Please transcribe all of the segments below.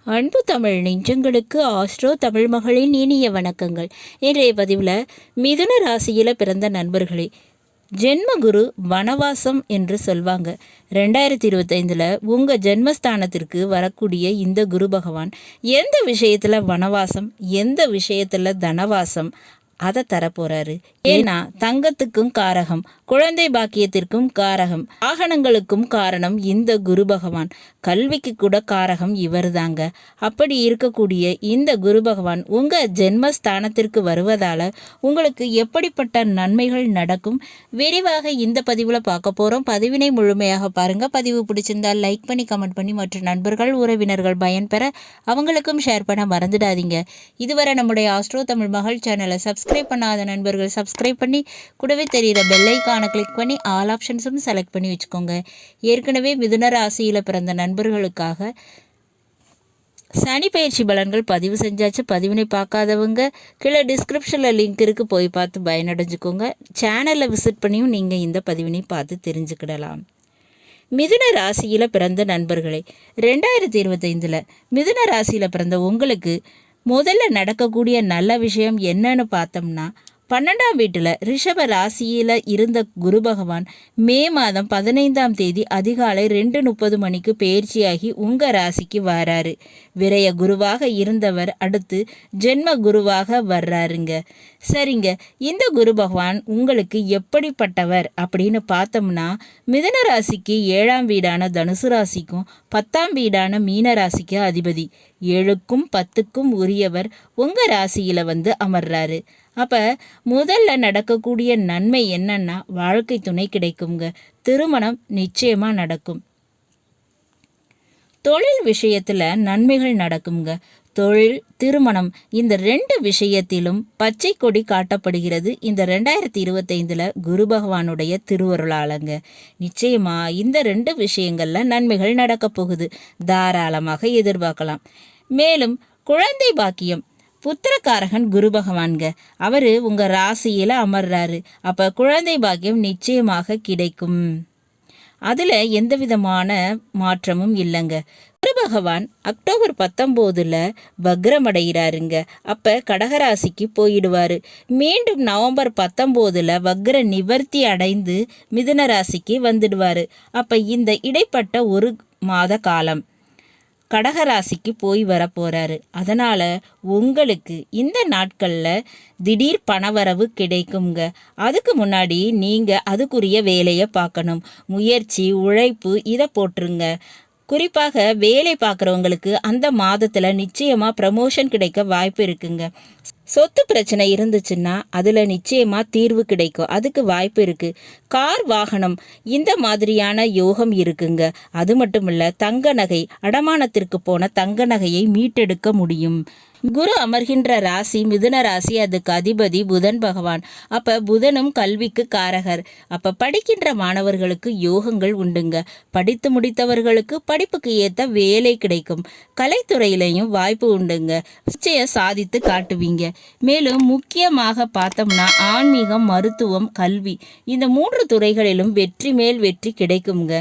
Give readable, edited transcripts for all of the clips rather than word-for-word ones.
அன்பு தமிழ் நெஞ்சங்களுக்கு ஆஸ்ட்ரோ தமிழ் மகளின் இனிய வணக்கங்கள். இன்றைய பதிவில் மிதுன ராசியில் பிறந்த நண்பர்களே, ஜென்மகுரு வனவாசம் என்று சொல்வாங்க. 2025 உங்கள் ஜென்மஸ்தானத்திற்கு வரக்கூடிய இந்த குரு பகவான் எந்த விஷயத்தில் வனவாசம், எந்த விஷயத்தில் தனவாசம் அதை தரப்போறாரு. ஏன்னா தங்கத்துக்கும் காரகம், குழந்தை பாக்கியத்திற்கும் காரகம், வாகனங்களுக்கும் காரணம் இந்த குரு பகவான், கல்விக்கு கூட காரகம் இவர் தாங்க. அப்படி இருக்கக்கூடிய இந்த குரு பகவான் உங்க ஜென்மஸ்தானத்திற்கு வருவதால உங்களுக்கு எப்படிப்பட்ட நன்மைகள் நடக்கும் விரிவாக இந்த பதிவில் பார்க்க போறோம். பதிவினை முழுமையாக பாருங்க. பதிவு பிடிச்சிருந்தால் லைக் பண்ணி கமெண்ட் பண்ணி மற்ற நண்பர்கள் உறவினர்கள் பயன்பெற அவங்களுக்கும் ஷேர் பண்ண மறந்துடாதீங்க. இதுவரை நம்முடைய ஆஸ்ட்ரோ தமிழ் மகள் சேனலை சப்ஸ்கிரைப் பண்ணாத நண்பர்கள் சப்ஸ்கிரைப் பண்ணி கூடவே தெரிகிற பெல் ஐக்கானை கிளிக் பண்ணி ஆல் ஆப்ஷன்ஸும் செலக்ட் பண்ணி வச்சுக்கோங்க. ஏற்கனவே மிதுன ராசியில் பிறந்த நண்பர்களுக்காக சனி பயிற்சி பலன்கள் பதிவு செஞ்சாச்சு. பதிவினை பார்க்காதவங்க கீழே டிஸ்கிரிப்ஷனில் லிங்க் இருக்குது, போய் பார்த்து பயனடைஞ்சுக்கோங்க. சேனலை விசிட் பண்ணியும் நீங்கள் இந்த பதிவினை பார்த்து தெரிஞ்சுக்கிடலாம். மிதுன ராசியில் பிறந்த நண்பர்களே, 2025 மிதுன ராசியில் பிறந்த உங்களுக்கு முதல்ல நடக்கக்கூடிய நல்ல விஷயம் என்னன்னு பார்த்தோம்னா, 12ஆம் வீட்டில் ரிஷப ராசியில் இருந்த குரு பகவான் மே மாதம் 15ஆம் தேதி அதிகாலை 2:30 மணிக்கு பயிற்சியாகி உங்கள் ராசிக்கு வராரு. விரய குருவாக இருந்தவர் அடுத்து ஜென்ம குருவாக வர்றாருங்க. சரிங்க, இந்த குரு பகவான் உங்களுக்கு எப்படிப்பட்டவர் அப்படின்னு பார்த்தோம்னா, மிதுன ராசிக்கு 7ஆம் வீடான தனுசு ராசிக்கும் 10ஆம் வீடான மீன ராசிக்கு அதிபதி. 7க்கும் 10க்கும் உரியவர் உங்கள் ராசியில் அமர்றாரு. அப்போ முதல்ல நடக்கக்கூடிய நன்மை என்னன்னா, வாழ்க்கை துணை கிடைக்குங்க. திருமணம் நிச்சயமாக நடக்கும். தொழில் விஷயத்தில் நன்மைகள் நடக்குங்க. தொழில், திருமணம் இந்த 2 விஷயத்திலும் பச்சை கொடி காட்டப்படுகிறது இந்த 2025 குரு பகவானுடைய திருவருளாலங்க. நிச்சயமா இந்த 2 விஷயங்கள்ல நன்மைகள் நடக்க போகுது, தாராளமாக எதிர்பார்க்கலாம். மேலும் குழந்தை பாக்கியம், புத்திரக்காரகன் குரு பகவான்க, அவர் உங்கள் ராசியில் அமர்றாரு. அப்போ குழந்தை பாக்கியம் நிச்சயமாக கிடைக்கும். அதில் எந்த விதமான மாற்றமும் இல்லைங்க. குரு பகவான் அக்டோபர் 19 வக்ரமடைகிறாருங்க. அப்போ கடகராசிக்கு போயிடுவார். மீண்டும் நவம்பர் 19 வக்ர நிவர்த்தி அடைந்து மிதுன ராசிக்கு வந்துடுவார். அப்போ இந்த இடைப்பட்ட ஒரு மாத காலம் கடகராசிக்கு போய் வர போகிறாரு. அதனால் உங்களுக்கு இந்த நாட்களில் திடீர் பணவரவு கிடைக்குங்க. அதுக்கு முன்னாடி நீங்கள் அதுக்குரிய வேலையை பார்க்கணும். முயற்சி, உழைப்பு இதை போட்டுருங்க. குறிப்பாக வேலை பார்க்குறவங்களுக்கு அந்த மாதத்தில் நிச்சயமாக ப்ரமோஷன் கிடைக்க வாய்ப்பு இருக்குங்க. சொத்து பிரச்சனை இருந்துச்சுன்னா அதில் நிச்சயமாக தீர்வு கிடைக்கும், அதுக்கு வாய்ப்பு இருக்குது. கார், வாகனம் இந்த மாதிரியான யோகம் இருக்குங்க. அது மட்டும் இல்லை, தங்க நகை, அடமானத்திற்கு போன தங்க நகையை மீட்டெடுக்க முடியும். குரு அமர்கின்ற ராசி மிதுன ராசி, அதுக்கு அதிபதி புதன் பகவான். அப்போ புதனும் கல்விக்கு காரகர். அப்போ படிக்கின்ற மாணவர்களுக்கு யோகங்கள் உண்டுங்க. படித்து முடித்தவர்களுக்கு படிப்புக்கு ஏற்ற வேலை கிடைக்கும். கலைத்துறையிலையும் வாய்ப்பு உண்டுங்க. நிச்சயம் சாதித்து காட்டுவீங்க. மேலும் முக்கியமாக பார்த்தோம்னா ஆன்மீகம், மருத்துவம், கல்வி இந்த 3 துறைகளிலும் வெற்றி மேல் வெற்றி கிடைக்குங்க.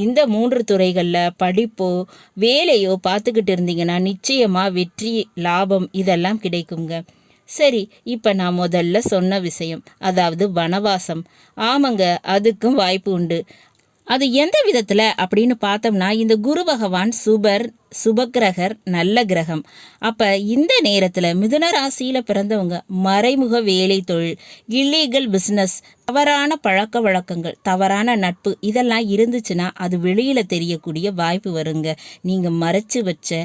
இந்த 3 துறைகளில் படிப்போ வேலையோ பார்த்துக்கிட்டு இருந்தீங்கன்னா நிச்சயமாக வெற்றி, லாபம் இதெல்லாம் கிடைக்குங்க. சரி, இப்போ நான் முதல்ல சொன்ன விஷயம், அதாவது வனவாசம். ஆமாங்க, அதுக்கும் வாய்ப்பு உண்டு. அது எந்த விதத்தில் அப்படின்னு பார்த்தோம்னா, இந்த குரு பகவான் சுபக்கிரகர், நல்ல கிரகம். அப்போ இந்த நேரத்தில் மிதுன ராசியில் பிறந்தவங்க மறைமுக வேலை, தொழில், இல்லீகல் பிஸ்னஸ், தவறான பழக்க வழக்கங்கள், தவறான நட்பு இதெல்லாம் இருந்துச்சுன்னா அது வெளியில் தெரியக்கூடிய வாய்ப்பு வருங்க. நீங்கள் மறைச்சு வச்ச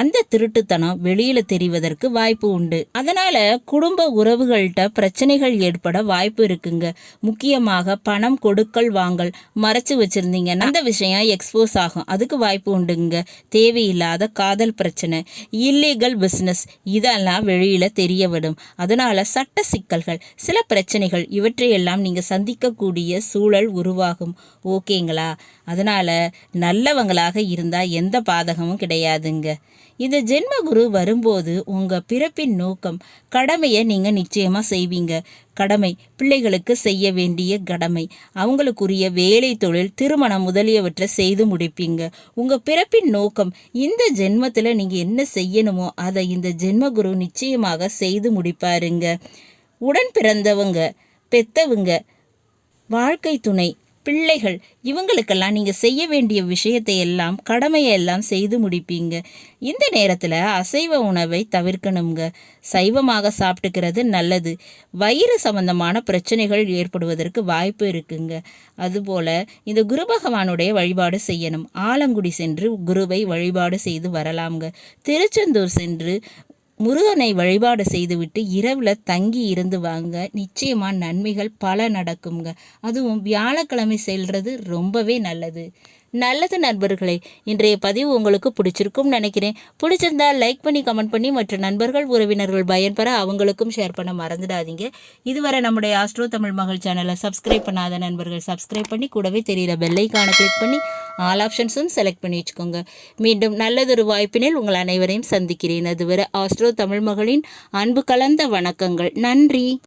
அந்த திருட்டுத்தனம் வெளியில் தெரிவதற்கு வாய்ப்பு உண்டு. அதனால் குடும்ப உறவுகள்கிட்ட பிரச்சனைகள் ஏற்பட வாய்ப்பு இருக்குங்க. முக்கியமாக பணம் கொடுக்கல் வாங்கல் மறைச்சு வச்சுருந்தீங்கன்னா அந்த விஷயம் எக்ஸ்போஸ் ஆகும், அதுக்கு வாய்ப்பு உண்டுங்க. தேவையில்லாத காதல் பிரச்சனை, இல்லீகல் பிஸ்னஸ் இதெல்லாம் வெளியில் தெரிய விடும். அதனால் சட்ட சிக்கல்கள், சில பிரச்சனைகள் இவற்றையெல்லாம் நீங்கள் சந்திக்கக்கூடிய சூழல் உருவாகும். ஓகேங்களா? அதனால் நல்லவங்களாக இருந்தால் எந்த பாதகமும் கிடையாதுங்க. இந்த ஜென்மகுரு வரும்போது உங்கள் பிறப்பின் நோக்கம், கடமையை நீங்கள் நிச்சயமாக செய்வீங்க. கடமை, பிள்ளைகளுக்கு செய்ய வேண்டிய கடமை, அவங்களுக்குரிய வேலை, தொழில், திருமணம் முதலியவற்றை செய்து முடிப்பீங்க. உங்கள் பிறப்பின் நோக்கம் இந்த ஜென்மத்தில் நீங்கள் என்ன செய்யணுமோ அதை இந்த ஜென்மகுரு நிச்சயமாக செய்து முடிப்பாருங்க. உடன் பிறந்தவங்க, பெத்தவங்க, வாழ்க்கை துணை, பிள்ளைகள் இவங்களுக்கெல்லாம் நீங்கள் செய்ய வேண்டிய விஷயத்தை எல்லாம், கடமையெல்லாம் செய்து முடிப்பீங்க. இந்த நேரத்தில் அசைவ உணவை தவிர்க்கணுங்க. சைவமாக சாப்பிட்டுக்கிறது நல்லது. வயிறு சம்பந்தமான பிரச்சனைகள் ஏற்படுவதற்கு வாய்ப்பு இருக்குங்க. அதுபோல் இந்த குரு பகவானுடைய வழிபாடு செய்யணும். ஆலங்குடி சென்று குருவை வழிபாடு செய்து வரலாம்ங்க. திருச்செந்தூர் சென்று முருகனை வழிபாடு செய்துவிட்டு இரவில் தங்கி இருந்து வாங்க. நிச்சயமாக நன்மைகள் பல நடக்குங்க. அதுவும் வியாழக்கிழமை செல்றது ரொம்பவே நல்லது. நல்லது நண்பர்களே, இன்றைய பதிவு உங்களுக்கு பிடிச்சிருக்கும் நினைக்கிறேன். பிடிச்சிருந்தா லைக் பண்ணி, கமெண்ட் பண்ணி, மற்ற நண்பர்கள், உறவினர்கள் பயன்பெற அவங்களுக்கும் ஷேர் பண்ண மறந்துடாதீங்க. இதுவரை நம்முடைய ஆஸ்ட்ரோ தமிழ் மகள் சேனலை சப்ஸ்கிரைப் பண்ணாத நண்பர்கள் சப்ஸ்கிரைப் பண்ணி, கூடவே தெரிகிற பெல்லைக்கான கிளிக் பண்ணி ஆல் ஆப்ஷன்ஸும் செலக்ட் பண்ணி வச்சுக்கோங்க. மீண்டும் நல்லதொரு வாய்ப்பினில் உங்கள் அனைவரையும் சந்திக்கிறேன். அதுவரை ஆஸ்ட்ரோ தமிழ் மகளின் அன்பு கலந்த வணக்கங்கள். நன்றி.